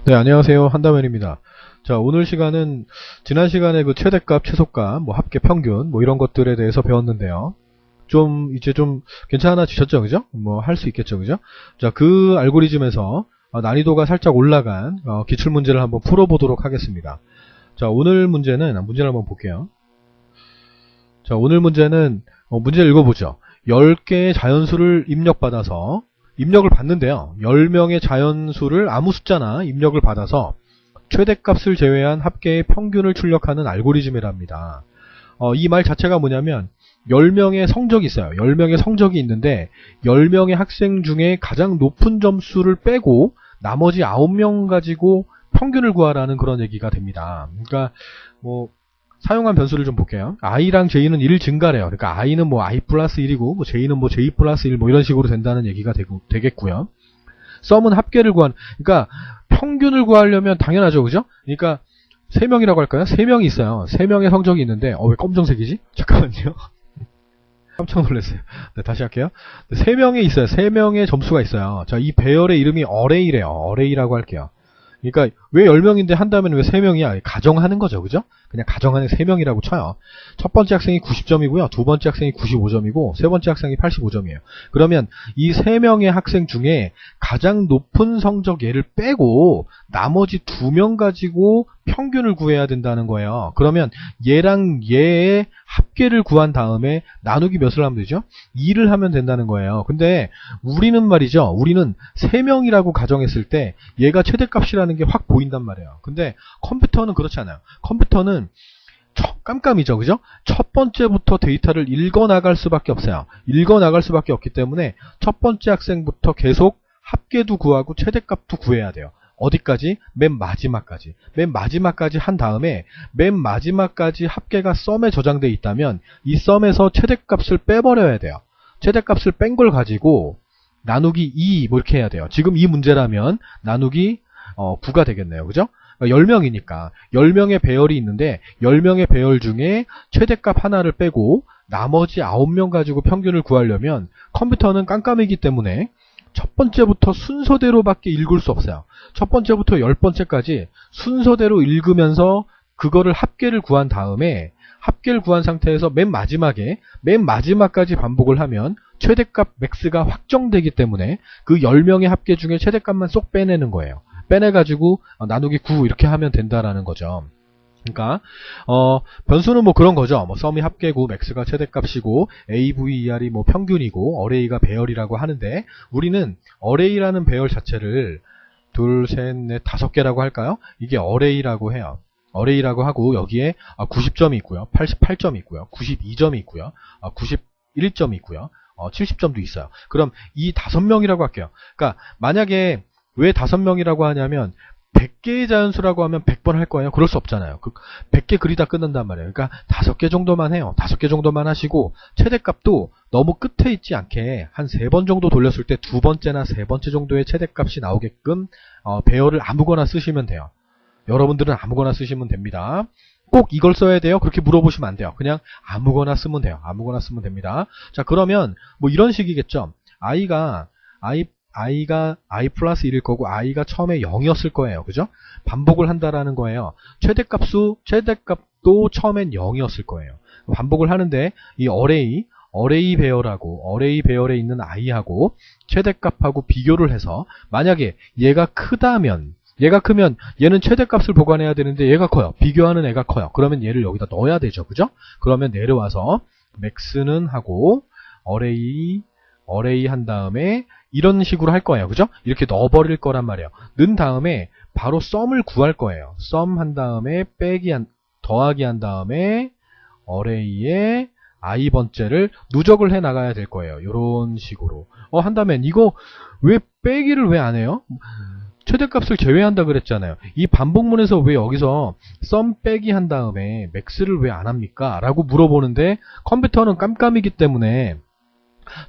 네, 안녕하세요. 한다면입니다. 자, 오늘 시간은 지난 시간에 그 최대값, 최소값, 뭐 합계 평균, 뭐 이런 것들에 대해서 배웠는데요. 이제 좀 괜찮아지셨죠? 그죠? 뭐 할 수 있겠죠? 그죠? 자, 그 알고리즘에서 난이도가 살짝 올라간 기출문제를 한번 풀어보도록 하겠습니다. 자, 오늘 문제를 한번 볼게요. 자, 오늘 문제는 문제를 읽어보죠. 10개의 자연수를 입력을 받는데요. 10명의 자연수를 아무 숫자나 입력을 받아서 최대값을 제외한 합계의 평균을 출력하는 알고리즘이랍니다. 이 말 자체가 뭐냐면 10명의 성적이 있어요. 10명의 성적이 있는데 10명의 학생 중에 가장 높은 점수를 빼고 나머지 9명 가지고 평균을 구하라는 그런 얘기가 됩니다. 그러니까 뭐 사용한 변수를 좀 볼게요. i랑 j는 1 증가래요. 그러니까 i는 뭐 i 플러스 1이고 뭐 j는 뭐 j 플러스 1 뭐 이런 식으로 된다는 얘기가 되겠고요. 썸은 합계를 그러니까 평균을 구하려면 당연하죠. 그죠? 그러니까 3명이라고 할까요? 3명이 있어요. 3명의 성적이 있는데 왜 검정색이지? 잠깐만요. 깜짝 놀랐어요. 네, 다시 할게요. 3명이 있어요. 3명의 점수가 있어요. 자, 이 배열의 이름이 어레이래요. 어레이라고 할게요. 그러니까 왜 10명인데 한다면 왜 3명이야? 가정하는 거죠. 그죠? 그냥 가정하는 3명이라고 쳐요. 첫 번째 학생이 90점이고요. 두 번째 학생이 95점이고 세 번째 학생이 85점이에요. 그러면 이 3명의 학생 중에 가장 높은 성적 얘를 빼고 나머지 2명 가지고 평균을 구해야 된다는 거예요. 그러면 얘랑 얘의 합계를 구한 다음에 나누기 몇을 하면 되죠? 2를 하면 된다는 거예요. 근데 우리는 3명이라고 가정했을 때 얘가 최대값이라는 게 확 보인단 말이에요. 근데 컴퓨터는 그렇지 않아요. 컴퓨터는 깜깜이죠. 그죠? 첫 번째부터 데이터를 읽어 나갈 수밖에 없어요. 읽어 나갈 수밖에 없기 때문에 첫 번째 학생부터 계속 합계도 구하고 최대값도 구해야 돼요. 어디까지? 맨 마지막까지. 맨 마지막까지 한 다음에 맨 마지막까지 합계가 썸에 저장되어 있다면 이 썸에서 최대값을 빼버려야 돼요. 최대값을 뺀 걸 가지고 나누기 2 뭐 이렇게 해야 돼요. 지금 이 문제라면 나누기 9가 되겠네요. 그죠? 10명이니까 10명의 배열이 있는데 10명의 배열 중에 최대값 하나를 빼고 나머지 9명 가지고 평균을 구하려면 컴퓨터는 깜깜이기 때문에 첫 번째부터 순서대로밖에 읽을 수 없어요. 첫 번째부터 10번째까지 순서대로 읽으면서 그거를 합계를 구한 다음에 합계를 구한 상태에서 맨 마지막까지 반복을 하면 최대값 맥스가 확정되기 때문에 그 10명의 합계 중에 최대값만 쏙 빼내는 거예요. 빼내가지고 나누기 9 이렇게 하면 된다라는 거죠. 그러니까 변수는 뭐 그런 거죠. 뭐 썸이 합계고 맥스가 최대값이고 AVER이 뭐 평균이고 어레이가 배열이라고 하는데 우리는 어레이라는 배열 자체를 둘, 셋, 넷, 5개라고 할까요? 이게 어레이라고 해요. 어레이라고 하고 여기에 90점이 있고요. 88점이 있고요. 92점이 있고요. 91점이 있고요. 70점도 있어요. 그럼 이 5명이라고 할게요. 그러니까 만약에 왜 5명이라고 하냐면 100개의 자연수라고 하면 100번 할 거예요. 그럴 수 없잖아요. 100개 그리다 끝난단 말이에요. 그러니까 5개 정도만 해요. 5개 정도만 하시고 최대값도 너무 끝에 있지 않게 한 3번 정도 돌렸을 때 2번째나 3번째 정도의 최대값이 나오게끔 배열을 아무거나 쓰시면 돼요. 여러분들은 아무거나 쓰시면 됩니다. 꼭 이걸 써야 돼요? 그렇게 물어보시면 안 돼요. 그냥 아무거나 쓰면 돼요. 아무거나 쓰면 됩니다. 자, 그러면 뭐 이런 식이겠죠. i가 i 플러스 1일 거고 i가 처음에 0이었을 거예요. 그죠? 반복을 한다라는 거예요. 최대값도 처음엔 0이었을 거예요. 반복을 하는데 이 어레이 배열에 있는 i하고 최대값하고 비교를 해서 만약에 얘가 크면 얘는 최대값을 보관해야 되는데 얘가 커요. 비교하는 애가 커요. 그러면 얘를 여기다 넣어야 되죠. 그죠? 그러면 내려와서 맥스는 하고 어레이 한 다음에 이런 식으로 할 거예요. 그죠? 이렇게 넣어버릴 거란 말이에요. 넣은 다음에 바로 썸을 구할 거예요. 썸 한 다음에 더하기 한 다음에 어레이에 i번째를 누적을 해 나가야 될 거예요. 이런 식으로. 한다면 이거 왜 빼기를 왜 안 해요? 최대값을 제외한다 그랬잖아요. 이 반복문에서 왜 여기서 썸 빼기 한 다음에 맥스를 왜 안 합니까? 라고 물어보는데 컴퓨터는 깜깜이기 때문에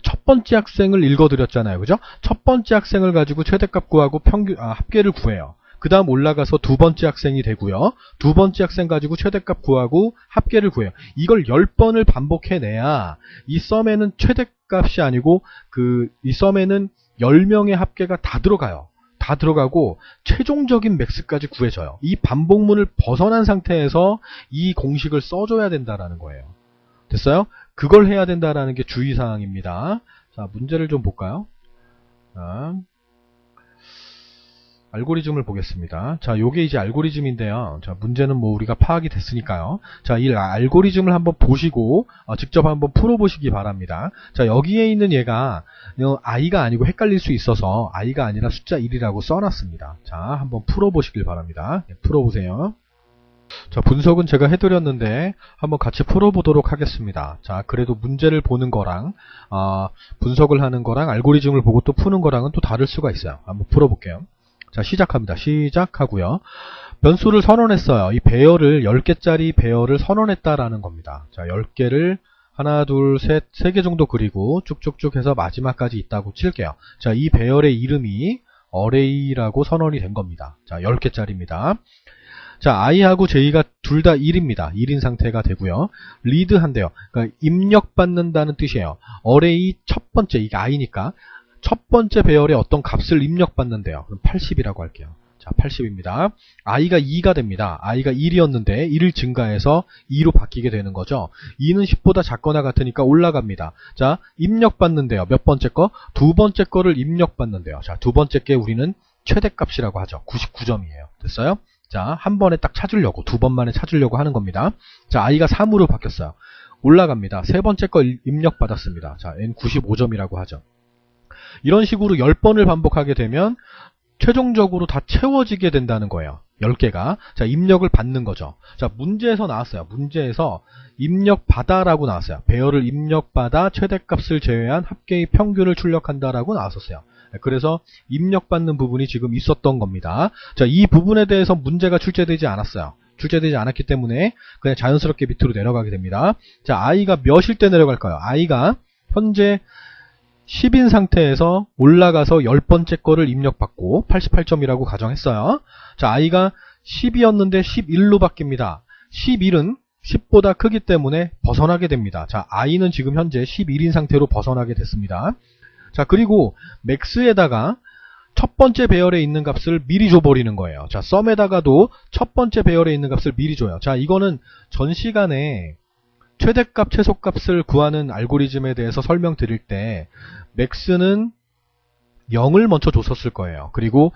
첫 번째 학생을 읽어드렸잖아요. 그죠? 첫 번째 학생을 가지고 최대값 구하고 합계를 구해요. 그 다음 올라가서 두 번째 학생이 되고요. 두 번째 학생 가지고 최대값 구하고 합계를 구해요. 이걸 10번을 반복해내야 이 썸에는 최대값이 아니고 이 썸에는 10명의 합계가 다 들어가요. 다 다 들어가고 최종적인 맥스까지 구해져요. 이 반복문을 벗어난 상태에서 이 공식을 써줘야 된다라는 거예요. 됐어요? 그걸 해야 된다라는 게 주의사항입니다. 자, 문제를 좀 볼까요? 자, 알고리즘을 보겠습니다. 자, 요게 이제 알고리즘인데요. 자, 문제는 뭐 우리가 파악이 됐으니까요. 자, 이 알고리즘을 한번 보시고 직접 한번 풀어보시기 바랍니다. 자, 여기에 있는 얘가 i가 아니고 헷갈릴 수 있어서 i가 아니라 숫자 1이라고 써놨습니다. 자, 한번 풀어보시길 바랍니다. 네, 풀어보세요. 자, 분석은 제가 해드렸는데 한번 같이 풀어보도록 하겠습니다. 자, 그래도 문제를 보는 거랑 분석을 하는 거랑 알고리즘을 보고 또 푸는 거랑은 또 다를 수가 있어요. 한번 풀어볼게요. 자, 시작합니다. 시작하고요. 변수를 선언했어요. 이 배열을 10개짜리 배열을 선언했다라는 겁니다. 자, 10개를 하나, 둘, 셋, 3개 정도 그리고 쭉쭉쭉 해서 마지막까지 있다고 칠게요. 자, 이 배열의 이름이 array라고 선언이 된 겁니다. 자, 10개짜리입니다. 자, i하고 j가 둘 다 1입니다. 1인 상태가 되고요. 리드 한대요. 그러니까 입력받는다는 뜻이에요. array 첫 번째, 이게 i니까 첫 번째 배열에 어떤 값을 입력받는데요. 그럼 80이라고 할게요. 자, 80입니다. i가 2가 됩니다. i가 1이었는데 1을 증가해서 2로 바뀌게 되는 거죠. 2는 10보다 작거나 같으니까 올라갑니다. 자, 입력받는데요. 몇 번째 거? 두 번째 거를 입력받는데요. 자, 두 번째 게 우리는 최대값이라고 하죠. 99점이에요. 됐어요? 자, 한 번에 딱 찾으려고, 두 번 만에 찾으려고 하는 겁니다. 자, i가 3으로 바뀌었어요. 올라갑니다. 세 번째 거 입력받았습니다. 자, n 95점이라고 하죠. 이런 식으로 10번을 반복하게 되면 최종적으로 다 채워지게 된다는 거예요. 10개가. 자, 입력을 받는 거죠. 자, 문제에서 나왔어요. 문제에서 입력받아라고 나왔어요. 배열을 입력받아 최대값을 제외한 합계의 평균을 출력한다라고 나왔었어요. 그래서 입력받는 부분이 지금 있었던 겁니다. 자, 이 부분에 대해서 문제가 출제되지 않았어요. 출제되지 않았기 때문에 그냥 자연스럽게 밑으로 내려가게 됩니다. 자, i가 몇일 때 내려갈까요? i가 현재 10인 상태에서 올라가서 10번째 거를 입력받고 88점이라고 가정했어요. 자, i가 10이었는데 11로 바뀝니다. 11은 10보다 크기 때문에 벗어나게 됩니다. 자, i는 지금 현재 11인 상태로 벗어나게 됐습니다. 자, 그리고 max에다가 첫 번째 배열에 있는 값을 미리 줘버리는 거예요. 자, sum에다가도 첫 번째 배열에 있는 값을 미리 줘요. 자, 이거는 전 시간에 최대값, 최소값을 구하는 알고리즘에 대해서 설명드릴 때 max는 0을 먼저 줬었을 거예요. 그리고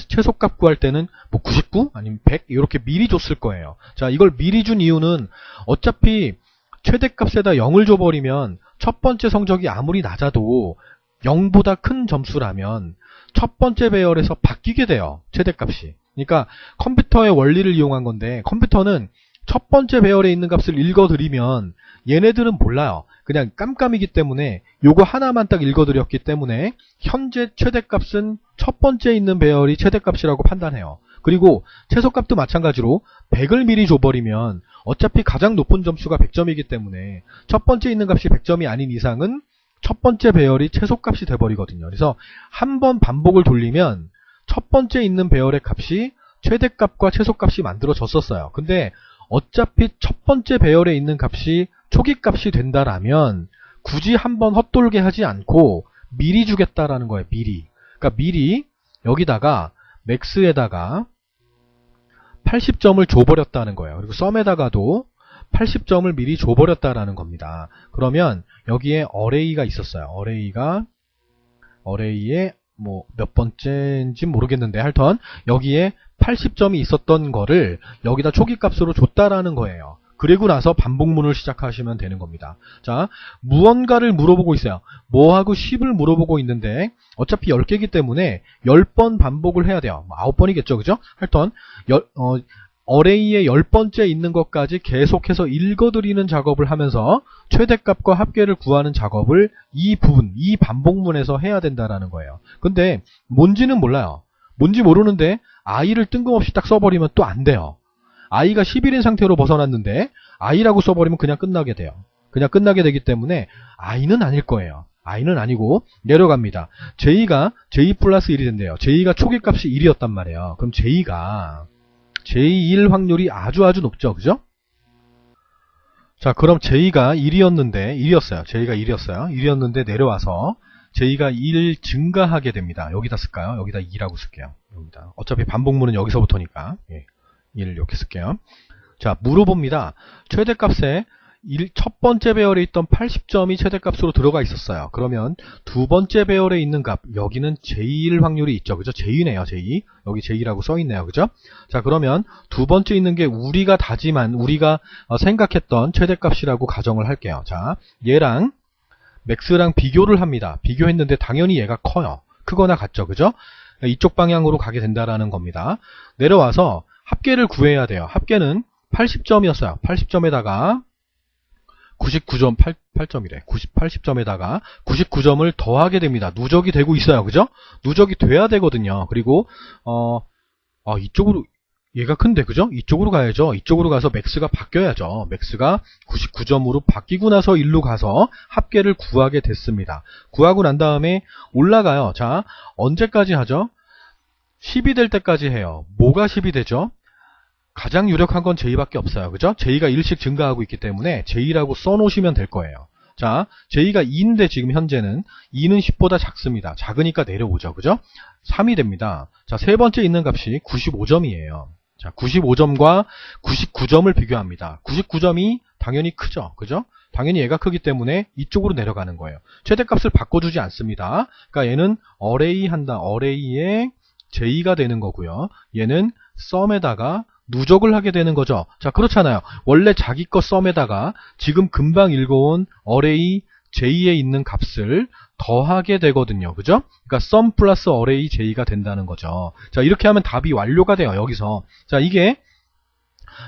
최소값 구할 때는 뭐 99? 아니면 100? 이렇게 미리 줬을 거예요. 자, 이걸 미리 준 이유는 어차피 최대값에다 0을 줘버리면 첫 번째 성적이 아무리 낮아도 0보다 큰 점수라면 첫 번째 배열에서 바뀌게 돼요. 최대값이. 그러니까 컴퓨터의 원리를 이용한 건데 컴퓨터는 첫 번째 배열에 있는 값을 읽어드리면 얘네들은 몰라요. 그냥 깜깜이기 때문에 요거 하나만 딱 읽어드렸기 때문에 현재 최대값은 첫 번째 있는 배열이 최대값이라고 판단해요. 그리고 최소값도 마찬가지로 100을 미리 줘버리면 어차피 가장 높은 점수가 100점이기 때문에 첫 번째 있는 값이 100점이 아닌 이상은 첫 번째 배열이 최소값이 돼버리거든요. 그래서 한 번 반복을 돌리면 첫 번째 있는 배열의 값이 최대값과 최소값이 만들어졌었어요. 근데 어차피 첫 번째 배열에 있는 값이 초기값이 된다라면 굳이 한번 헛돌게 하지 않고 미리 주겠다라는 거예요. 미리. 그러니까 미리 여기다가 max에다가 80점을 줘버렸다는 거예요. 그리고 sum에다가도 80점을 미리 줘버렸다라는 겁니다. 그러면 여기에 array가 있었어요. array에 뭐 몇 번째인지 모르겠는데 하여튼 여기에 80점이 있었던 거를 여기다 초기값으로 줬다라는 거예요. 그리고 나서 반복문을 시작하시면 되는 겁니다. 자, 무언가를 물어보고 있어요. 뭐하고 10을 물어보고 있는데 어차피 10개이기 때문에 10번 반복을 해야 돼요. 9번이겠죠. 그죠? 하여튼 array에 10번째 있는 것까지 계속해서 읽어드리는 작업을 하면서 최대값과 합계를 구하는 작업을 이 부분, 이 반복문에서 해야 된다라는 거예요. 근데 뭔지는 몰라요. 뭔지 모르는데 i를 뜬금없이 딱 써버리면 또 안 돼요. i가 11인 상태로 벗어났는데 i라고 써버리면 그냥 끝나게 돼요. 그냥 끝나게 되기 때문에 i는 아닐 거예요. i는 아니고 내려갑니다. j가 j 플러스 1이 된대요. j가 초기값이 1이었단 말이에요. 그럼 j가 j1 확률이 아주 높죠. 그죠? 자, 그럼 j가 1이었는데 1이었어요. j가 1이었어요. 1이었는데 내려와서 j 가 1 증가하게 됩니다. 여기다 쓸까요? 여기다 2라고 쓸게요. 여기다. 어차피 반복문은 여기서부터니까. 예, 1 이렇게 쓸게요. 자, 물어봅니다. 최대값에 첫 번째 배열에 있던 80점이 최대값으로 들어가 있었어요. 그러면 두 번째 배열에 있는 값, 여기는 J일 확률이 있죠. 그죠? J네요, J. 여기 J라고 써있네요. 그죠? 자, 그러면 두 번째 있는 게 우리가 생각했던 최대값이라고 가정을 할게요. 자, 얘랑 맥스랑 비교를 합니다. 비교했는데 당연히 얘가 커요. 크거나 같죠. 그죠? 이쪽 방향으로 가게 된다라는 겁니다. 내려와서 합계를 구해야 돼요. 합계는 80점이었어요. 80점에다가 99점, 8점이래. 80점에다가 99점을 더하게 됩니다. 누적이 되고 있어요. 그죠? 누적이 돼야 되거든요. 그리고, 이쪽으로, 얘가 큰데, 그죠? 이쪽으로 가야죠. 이쪽으로 가서 맥스가 바뀌어야죠. 맥스가 99점으로 바뀌고 나서 일로 가서 합계를 구하게 됐습니다. 구하고 난 다음에 올라가요. 자, 언제까지 하죠? 10이 될 때까지 해요. 뭐가 10이 되죠? 가장 유력한 건 J밖에 없어요. 그죠? J가 1씩 증가하고 있기 때문에 J라고 써놓으시면 될 거예요. 자, J가 2인데 지금 현재는 2는 10보다 작습니다. 작으니까 내려오죠. 그죠? 3이 됩니다. 자, 세 번째 있는 값이 95점이에요. 자, 95점과 99점을 비교합니다. 99점이 당연히 크죠. 그죠? 당연히 얘가 크기 때문에 이쪽으로 내려가는 거예요. 최대값을 바꿔주지 않습니다. 그러니까 얘는 array 한다. array의 J가 되는 거고요. 얘는 sum에다가 누적을 하게 되는 거죠. 자, 그렇잖아요. 원래 자기 거 썸에다가 지금 금방 읽어온 array j에 있는 값을 더하게 되거든요. 그죠? 그러니까 sum 플러스 array j가 된다는 거죠. 자, 이렇게 하면 답이 완료가 돼요. 여기서. 자, 이게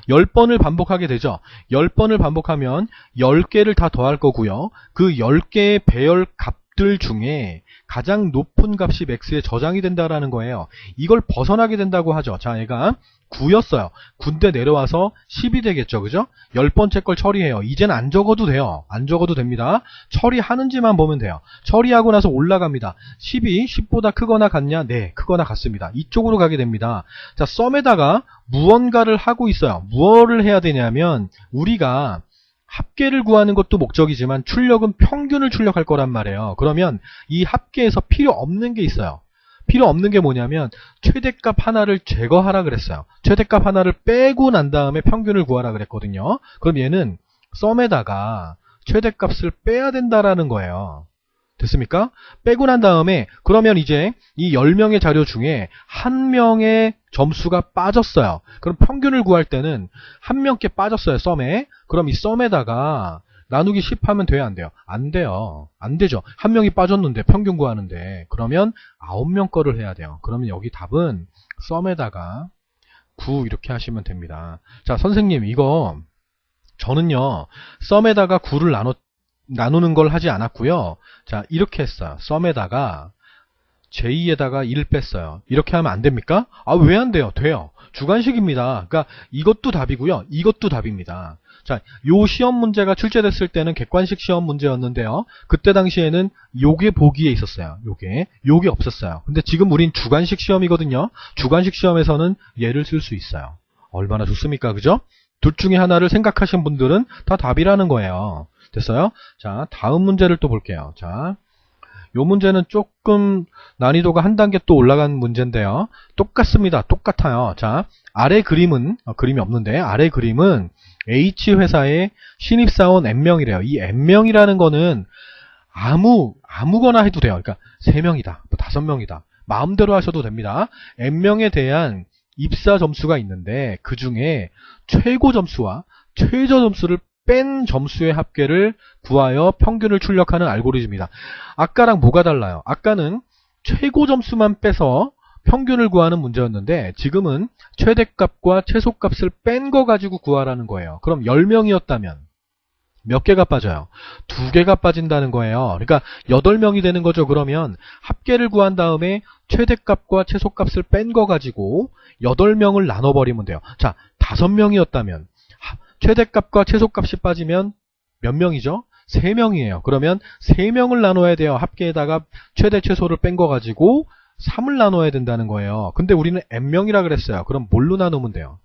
10번을 반복하게 되죠. 10번을 반복하면 10개를 다 더할 거고요. 그 10개의 배열 값들 중에 가장 높은 값이 max에 저장이 된다라는 거예요. 이걸 벗어나게 된다고 하죠. 자, 얘가 9였어요. 9인데 내려와서 10이 되겠죠. 그죠? 10번째 걸 처리해요. 이제는 안 적어도 돼요. 안 적어도 됩니다. 처리하는지만 보면 돼요. 처리하고 나서 올라갑니다. 10이 10보다 크거나 같냐? 네, 크거나 같습니다. 이쪽으로 가게 됩니다. 자, 썸에다가 무언가를 하고 있어요. 무엇을 해야 되냐면 우리가 합계를 구하는 것도 목적이지만 출력은 평균을 출력할 거란 말이에요. 그러면 이 합계에서 필요 없는 게 있어요. 필요 없는 게 뭐냐면 최대값 하나를 제거하라 그랬어요. 최대값 하나를 빼고 난 다음에 평균을 구하라 그랬거든요. 그럼 얘는 썸에다가 최대값을 빼야 된다라는 거예요. 됐습니까? 빼고 난 다음에 그러면 이제 이 10명의 자료 중에 한 명의 점수가 빠졌어요. 그럼 평균을 구할 때는 한 명께 빠졌어요. 썸에. 그럼 이 썸에다가 나누기 10 하면 돼요? 안 돼요? 안 돼요. 안 되죠. 한 명이 빠졌는데 평균 구하는데 그러면 9명 거를 해야 돼요. 그러면 여기 답은 썸에다가 9 이렇게 하시면 됩니다. 자, 선생님 이거 저는요 썸에다가 9를 나누는 걸 하지 않았고요. 자, 이렇게 했어요. 썸에다가 J에다가 1 뺐어요. 이렇게 하면 안 됩니까? 아, 왜 안 돼요? 돼요. 주관식입니다. 그러니까 이것도 답이고요. 이것도 답입니다. 자, 요 시험 문제가 출제됐을 때는 객관식 시험 문제였는데요. 그때 당시에는 요게 보기에 있었어요. 요게 없었어요. 근데 지금 우린 주관식 시험이거든요. 주관식 시험에서는 얘를 쓸 수 있어요. 얼마나 좋습니까? 그죠? 둘 중에 하나를 생각하신 분들은 다 답이라는 거예요. 됐어요? 자, 다음 문제를 또 볼게요. 자, 요 문제는 조금 난이도가 한 단계 또 올라간 문제인데요. 똑같습니다. 똑같아요. 자, 아래 그림은 그림이 없는데 아래 그림은 H회사의 신입사원 N명이래요. 이 N명이라는 거는 아무거나 해도 돼요. 그러니까 3명이다, 뭐 5명이다. 마음대로 하셔도 됩니다. N명에 대한 입사 점수가 있는데 그 중에 최고 점수와 최저 점수를 뺀 점수의 합계를 구하여 평균을 출력하는 알고리즘이다. 아까랑 뭐가 달라요? 아까는 최고 점수만 빼서 평균을 구하는 문제였는데 지금은 최대값과 최소값을 뺀 거 가지고 구하라는 거예요. 그럼 10명이었다면 몇 개가 빠져요? 2개가 빠진다는 거예요. 그러니까 8명이 되는 거죠. 그러면 합계를 구한 다음에 최대값과 최소값을 뺀 거 가지고 8명을 나눠버리면 돼요. 자, 5명이었다면 최대값과 최소값이 빠지면 몇 명이죠? 3명이에요. 그러면 3명을 나눠야 돼요. 합계에다가 최대 최소를 뺀 거 가지고 3을 나눠야 된다는 거예요. 근데 우리는 n명이라 그랬어요. 그럼 뭘로 나누면 돼요?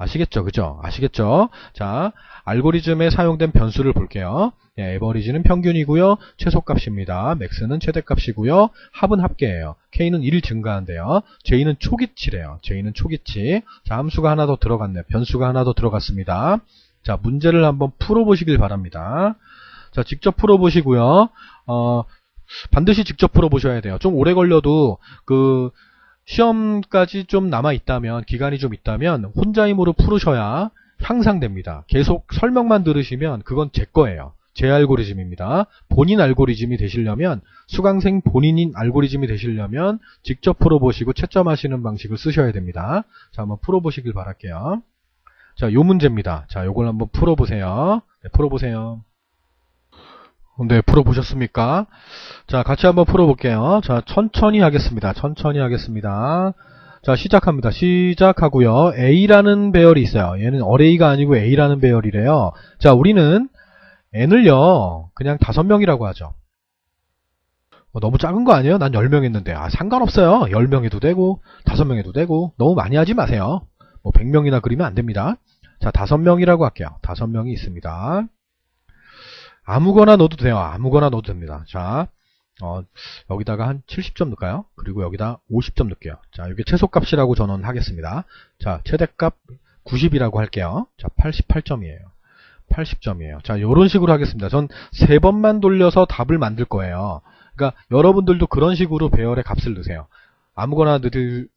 아시겠죠? 그죠? 아시겠죠? 자, 알고리즘에 사용된 변수를 볼게요. 예, 에버리지는 평균이고요. 최소값입니다. 맥스는 최대값이고요. 합은 합계예요. K는 1 증가한대요. J는 초기치래요. J는 초기치. 자, 함수가 하나 더 들어갔네. 변수가 하나 더 들어갔습니다. 자, 문제를 한번 풀어보시길 바랍니다. 자, 직접 풀어보시고요. 반드시 직접 풀어보셔야 돼요. 좀 오래 걸려도 시험까지 좀 남아있다면, 기간이 좀 있다면 혼자 힘으로 풀으셔야 향상됩니다. 계속 설명만 들으시면 그건 제 거예요. 제 알고리즘입니다. 본인 알고리즘이 되시려면, 수강생 본인인 알고리즘이 되시려면 직접 풀어보시고 채점하시는 방식을 쓰셔야 됩니다. 자, 한번 풀어보시길 바랄게요. 자, 요 문제입니다. 자, 요걸 한번 풀어보세요. 네, 풀어보세요. 네, 풀어보셨습니까? 자, 같이 한번 풀어볼게요. 자, 천천히 하겠습니다. 천천히 하겠습니다. 자, 시작합니다. 시작하고요. A라는 배열이 있어요. 얘는 어레이가 아니고 A라는 배열이래요. 자, 우리는 N을요, 그냥 5명이라고 하죠. 너무 작은 거 아니에요? 난 10명 했는데. 아, 상관없어요. 10명 해도 되고, 5명 해도 되고, 너무 많이 하지 마세요. 100명이나 그리면 안 됩니다. 자, 5명이라고 할게요. 5명이 있습니다. 아무거나 넣어도 돼요. 아무거나 넣어도 됩니다. 자, 여기다가 한 70점 넣을까요? 그리고 여기다 50점 넣을게요. 자, 이게 최소값이라고 전원하겠습니다. 자, 최대값 90이라고 할게요. 자, 88점이에요. 80점이에요. 자, 이런 식으로 하겠습니다. 전 3번만 돌려서 답을 만들 거예요. 그러니까 여러분들도 그런 식으로 배열의 값을 넣으세요. 아무거나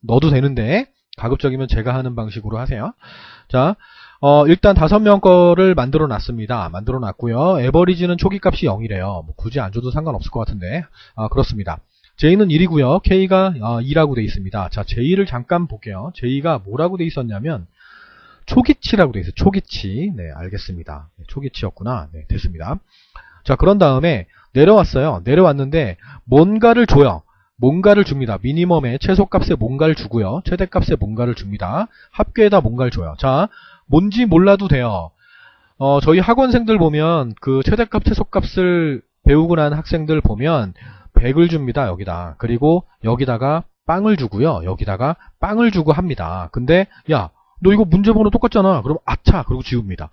넣어도 되는데 가급적이면 제가 하는 방식으로 하세요. 자, 일단 5명 거를 만들어 놨습니다. 만들어 놨고요. 에버리지는 초기값이 0이래요. 굳이 안 줘도 상관없을 것 같은데. 그렇습니다. J는 1이고요. K가 2라고 돼 있습니다. 자, J를 잠깐 볼게요. J가 뭐라고 돼 있었냐면 초기치라고 돼 있어요. 초기치. 네, 알겠습니다. 네, 초기치였구나. 네, 됐습니다. 자, 그런 다음에 내려왔어요. 내려왔는데 뭔가를 줘요. 뭔가를 줍니다. 미니멈에 최소값에 뭔가를 주고요. 최대값에 뭔가를 줍니다. 합계에다 뭔가를 줘요. 자, 뭔지 몰라도 돼요. 저희 학원생들 보면 그 최대값, 최소값을 배우고 난 학생들 보면 100을 줍니다. 여기다. 그리고 여기다가 빵을 주고요. 여기다가 빵을 주고 합니다. 근데 야, 너 이거 문제번호 똑같잖아. 그럼 아차! 그러고 지웁니다.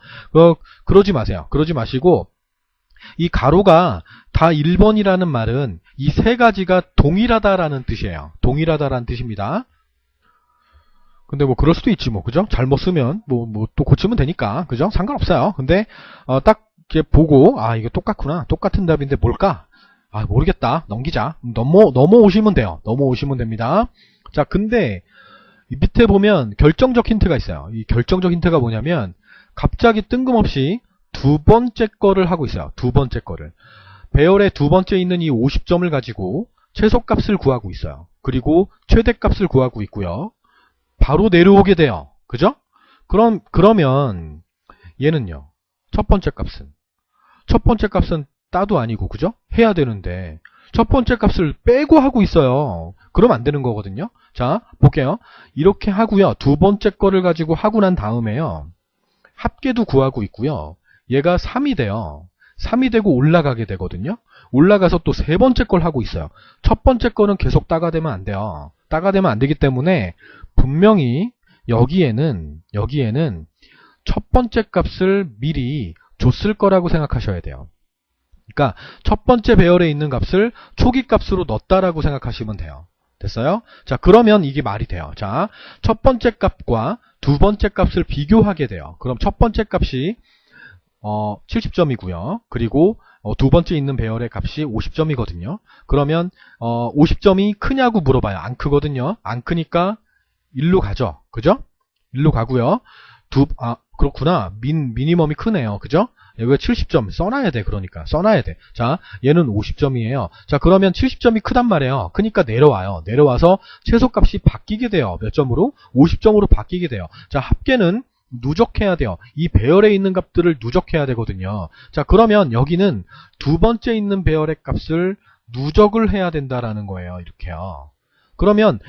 그러지 마세요. 그러지 마시고 이 가로가 다 1번이라는 말은 이 세 가지가 동일하다라는 뜻이에요. 동일하다라는 뜻입니다. 근데 뭐 그럴 수도 있지 뭐, 그죠? 잘못 쓰면 뭐 또 고치면 되니까, 그죠? 상관없어요. 근데 딱 이렇게 보고 이거 똑같구나. 똑같은 답인데 뭘까? 모르겠다. 넘기자. 넘어오시면 돼요. 넘어오시면 됩니다. 자, 근데 이 밑에 보면 결정적 힌트가 있어요. 이 결정적 힌트가 뭐냐면 갑자기 뜬금없이 두 번째 거를 하고 있어요. 두 번째 거를. 배열의 두 번째 있는 이 50점을 가지고 최소값을 구하고 있어요. 그리고 최대값을 구하고 있고요. 바로 내려오게 돼요. 그죠? 그러면 얘는요. 첫 번째 값은 따도 아니고, 그죠? 해야 되는데 첫 번째 값을 빼고 하고 있어요. 그럼 안 되는 거거든요. 자, 볼게요. 이렇게 하고요. 두 번째 거를 가지고 하고 난 다음에요. 합계도 구하고 있고요. 얘가 3이 돼요. 3이 되고 올라가게 되거든요. 올라가서 또 세 번째 걸 하고 있어요. 첫 번째 거는 계속 따가되면 안 돼요. 따가되면 안 되기 때문에 분명히 여기에는 첫 번째 값을 미리 줬을 거라고 생각하셔야 돼요. 그러니까 첫 번째 배열에 있는 값을 초기 값으로 넣었다라고 생각하시면 돼요. 됐어요? 자, 그러면 이게 말이 돼요. 자, 첫 번째 값과 두 번째 값을 비교하게 돼요. 그럼 첫 번째 값이 70점이고요. 그리고 두 번째 있는 배열의 값이 50점이거든요. 그러면 50점이 크냐고 물어봐요. 안 크거든요. 안 크니까 1로 가죠. 그죠? 1로 가고요. 그렇구나. 미니멈이 크네요. 그죠? 여기가 70점 써놔야 돼. 그러니까 써놔야 돼. 자, 얘는 50점이에요. 자, 그러면 70점이 크단 말이에요. 크니까 내려와요. 내려와서 최소값이 바뀌게 돼요. 몇 점으로? 50점으로 바뀌게 돼요. 자, 합계는 누적해야 돼요. 이 배열에 있는 값들을 누적해야 되거든요. 자, 그러면 여기는 두 번째 있는 배열의 값을 누적을 해야 된다라는 거예요. 이렇게요. 그러면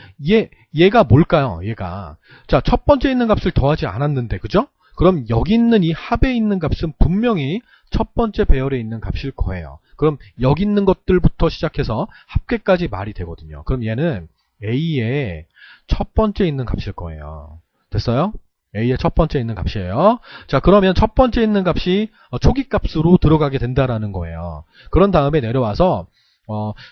얘가 뭘까요? 얘가. 자, 첫 번째 있는 값을 더하지 않았는데, 그죠? 그럼 여기 있는 이 합에 있는 값은 분명히 첫 번째 배열에 있는 값일 거예요. 그럼 여기 있는 것들부터 시작해서 합계까지 말이 되거든요. 그럼 얘는 A의 첫 번째 있는 값일 거예요. 됐어요? A의 첫 번째 있는 값이에요. 자, 그러면 첫 번째 있는 값이 초기값으로 들어가게 된다라는 거예요. 그런 다음에 내려와서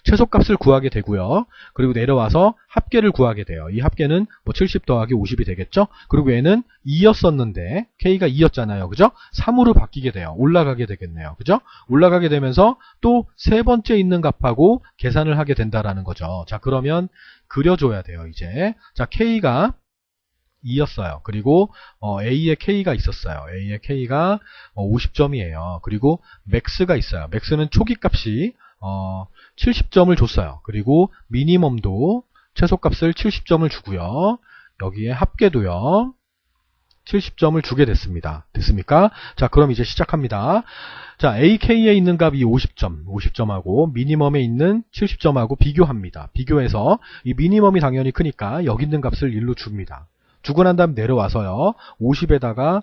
최소값을 구하게 되고요. 그리고 내려와서 합계를 구하게 돼요. 이 합계는 뭐 70 더하기 50이 되겠죠? 그리고 얘는 2였었는데 K가 2였잖아요. 그죠? 3으로 바뀌게 돼요. 올라가게 되겠네요. 그죠? 올라가게 되면서 또 세 번째 있는 값하고 계산을 하게 된다라는 거죠. 자, 그러면 그려줘야 돼요. 이제 자, K가 2였어요. 그리고 A의 K가 있었어요. A의 K가 50점이에요. 그리고 맥스가 있어요. 맥스는 초기값이 70점을 줬어요. 그리고 미니멈도 최소값을 70점을 주고요. 여기에 합계도요. 70점을 주게 됐습니다. 됐습니까? 자, 그럼 이제 시작합니다. 자, AK에 있는 값이 50점하고 미니멈에 있는 70점하고 비교합니다. 비교해서 이 미니멈이 당연히 크니까 여기 있는 값을 1로 줍니다. 주고 난 다음 내려와서요. 70에다가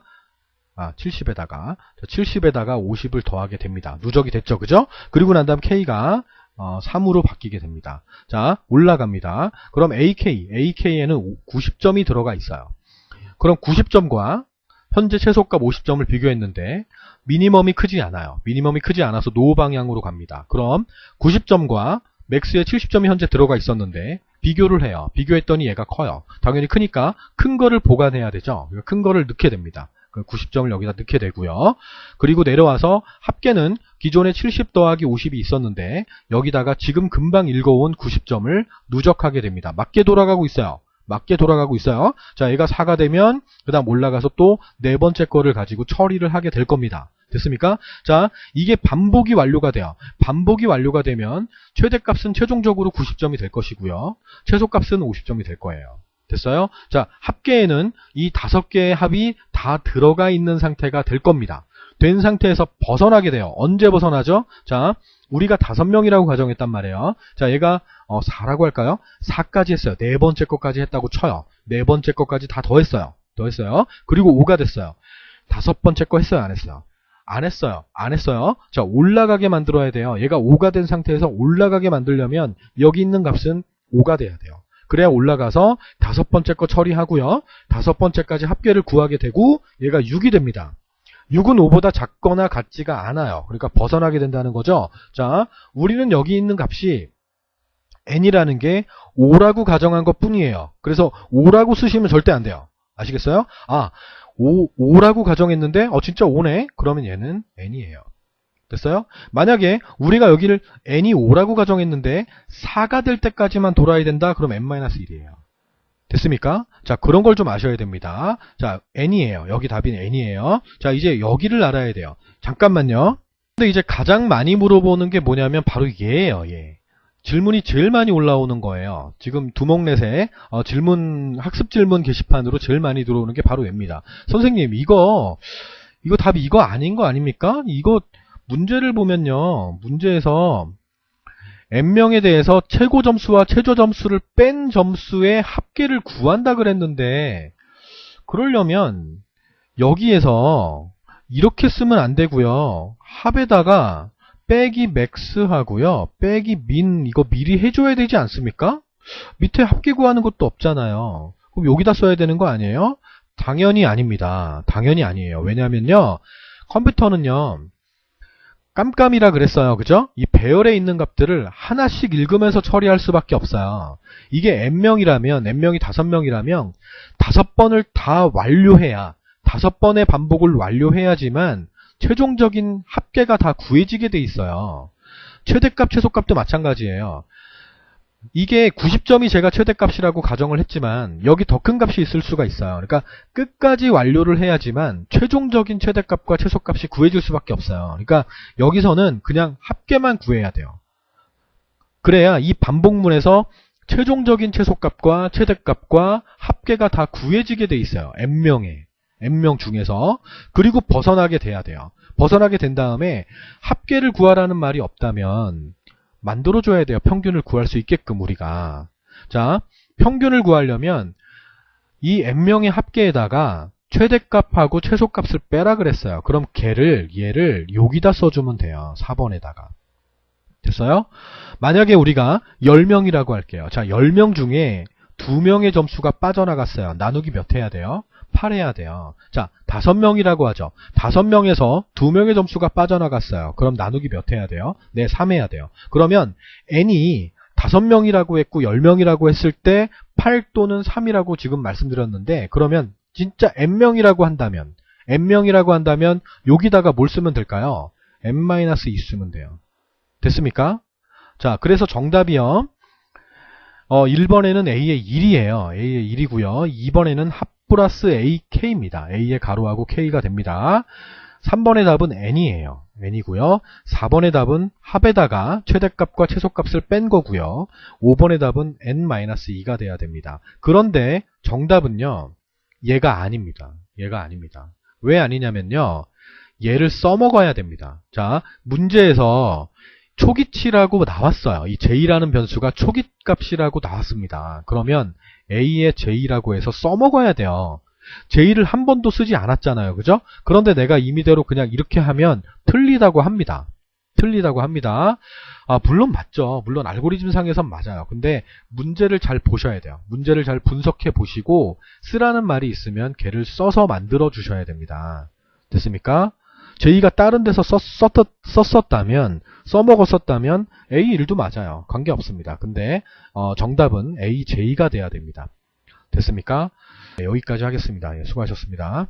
50을 더하게 됩니다. 누적이 됐죠. 그죠? 그리고 난 다음 K가 3으로 바뀌게 됩니다. 자, 올라갑니다. 그럼 AK에는 90점이 들어가 있어요. 그럼 90점과 현재 최소값 50점을 비교했는데 미니멈이 크지 않아요. 미니멈이 크지 않아서 노 방향으로 갑니다. 그럼 90점과 맥스에 70점이 현재 들어가 있었는데 비교를 해요. 비교했더니 얘가 커요. 당연히 크니까 큰 거를 보관해야 되죠. 큰 거를 넣게 됩니다. 90점을 여기다 넣게 되고요. 그리고 내려와서 합계는 기존에 70 더하기 50이 있었는데 여기다가 지금 금방 읽어온 90점을 누적하게 됩니다. 맞게 돌아가고 있어요. 맞게 돌아가고 있어요. 자, 얘가 4가 되면 그 다음 올라가서 또 네 번째 거를 가지고 처리를 하게 될 겁니다. 됐습니까? 자, 이게 반복이 완료가 돼요. 반복이 완료가 되면 최대값은 최종적으로 90점이 될 것이고요. 최소값은 50점이 될 거예요. 됐어요? 자, 합계에는 이 5개의 합이 다 들어가 있는 상태가 될 겁니다. 된 상태에서 벗어나게 돼요. 언제 벗어나죠? 자, 우리가 5명이라고 가정했단 말이에요. 자, 얘가 4라고 할까요? 4까지 했어요. 네 번째 것까지 했다고 쳐요. 네 번째 것까지 다 더했어요. 그리고 5가 됐어요. 5번째 거 했어요? 안 했어요? 안 했어요. 안 했어요. 자, 올라가게 만들어야 돼요. 얘가 5가 된 상태에서 올라가게 만들려면 여기 있는 값은 5가 돼야 돼요. 그래야 올라가서 5번째 거 처리하고요. 5번째까지 합계를 구하게 되고 얘가 6이 됩니다. 6은 5보다 작거나 같지가 않아요. 그러니까 벗어나게 된다는 거죠. 자, 우리는 여기 있는 값이 n이라는 게 5라고 가정한 것 뿐이에요. 그래서 5라고 쓰시면 절대 안 돼요. 아시겠어요? 5라고 가정했는데 진짜 5네? 그러면 얘는 n이에요. 됐어요? 만약에 우리가 여기를 n이 5라고 가정했는데 4가 될 때까지만 돌아야 된다? 그럼 n-1이에요. 됐습니까? 자, 그런 걸 좀 아셔야 됩니다. 자, n이에요. 여기 답이 n이에요. 자, 이제 여기를 알아야 돼요. 잠깐만요. 근데 이제 가장 많이 물어보는 게 뭐냐면 바로 얘예요. 얘. 질문이 제일 많이 올라오는 거예요. 지금 두목넷에 학습 질문 게시판으로 제일 많이 들어오는 게 바로 얘입니다. 선생님, 이거 답이 이거 아닌 거 아닙니까? 이거 문제를 보면요. 문제에서 n명에 대해서 최고 점수와 최저 점수를 뺀 점수의 합계를 구한다 그랬는데 그러려면 여기에서 이렇게 쓰면 안 되고요. 합에다가 빼기 맥스 하고요. 빼기 민 이거 미리 해줘야 되지 않습니까? 밑에 합계 구하는 것도 없잖아요. 그럼 여기다 써야 되는 거 아니에요? 당연히 아닙니다. 당연히 아니에요. 왜냐면요. 컴퓨터는요. 깜깜이라 그랬어요. 그죠? 이 배열에 있는 값들을 하나씩 읽으면서 처리할 수밖에 없어요. 이게 n명이라면, n명이 5명이라면 5번을 다 완료해야, 5번의 반복을 완료해야지만 최종적인 합계가 다 구해지게 돼 있어요. 최대값, 최소값도 마찬가지예요. 이게 90점이 제가 최대값이라고 가정을 했지만 여기 더 큰 값이 있을 수가 있어요. 그러니까 끝까지 완료를 해야지만 최종적인 최대값과 최소값이 구해질 수밖에 없어요. 그러니까 여기서는 그냥 합계만 구해야 돼요. 그래야 이 반복문에서 최종적인 최소값과 최대값과 합계가 다 구해지게 돼 있어요. n명 중에서. 그리고 벗어나게 돼야 돼요. 벗어나게 된 다음에 합계를 구하라는 말이 없다면 만들어줘야 돼요. 평균을 구할 수 있게끔 우리가. 자, 평균을 구하려면 이 n명의 합계에다가 최대값하고 최소값을 빼라 그랬어요. 그럼 얘를 여기다 써주면 돼요. 4번에다가. 됐어요? 만약에 우리가 10명이라고 할게요. 자, 10명 중에 2명의 점수가 빠져나갔어요. 나누기 몇 해야 돼요? 8 해야 돼요. 자, 5명이라고 하죠. 5명에서 2명의 점수가 빠져나갔어요. 그럼 나누기 몇 해야 돼요? 네, 3 해야 돼요. 그러면 n이 5명이라고 했고 10명이라고 했을 때 8 또는 3이라고 지금 말씀드렸는데, 그러면 진짜 n명이라고 한다면 여기다가 뭘 쓰면 될까요? n-2 쓰면 돼요. 됐습니까? 자, 그래서 정답이요. 1번에는 A의 1이에요. A의 1이고요. 2번에는 합 플러스 AK입니다. A의 가로하고 K가 됩니다. 3번의 답은 N이에요. N이고요. 4번의 답은 합에다가 최대값과 최소값을 뺀 거고요. 5번의 답은 N-2가 돼야 됩니다. 그런데 정답은요. 얘가 아닙니다. 얘가 아닙니다. 왜 아니냐면요. 얘를 써먹어야 됩니다. 자, 문제에서 초기치라고 나왔어요. 이 J라는 변수가 초기값이라고 나왔습니다. 그러면 A의 J라고 해서 써먹어야 돼요. J를 한 번도 쓰지 않았잖아요. 그죠? 그런데 내가 임의대로 그냥 이렇게 하면 틀리다고 합니다. 틀리다고 합니다. 물론 맞죠. 물론 알고리즘상에선 맞아요. 근데 문제를 잘 보셔야 돼요. 문제를 잘 분석해 보시고 쓰라는 말이 있으면 걔를 써서 만들어 주셔야 됩니다. 됐습니까? J가 다른 데서 썼었다면, 써먹었었다면 A1도 맞아요. 관계없습니다. 근데 정답은 AJ가 돼야 됩니다. 됐습니까? 네, 여기까지 하겠습니다. 예, 수고하셨습니다.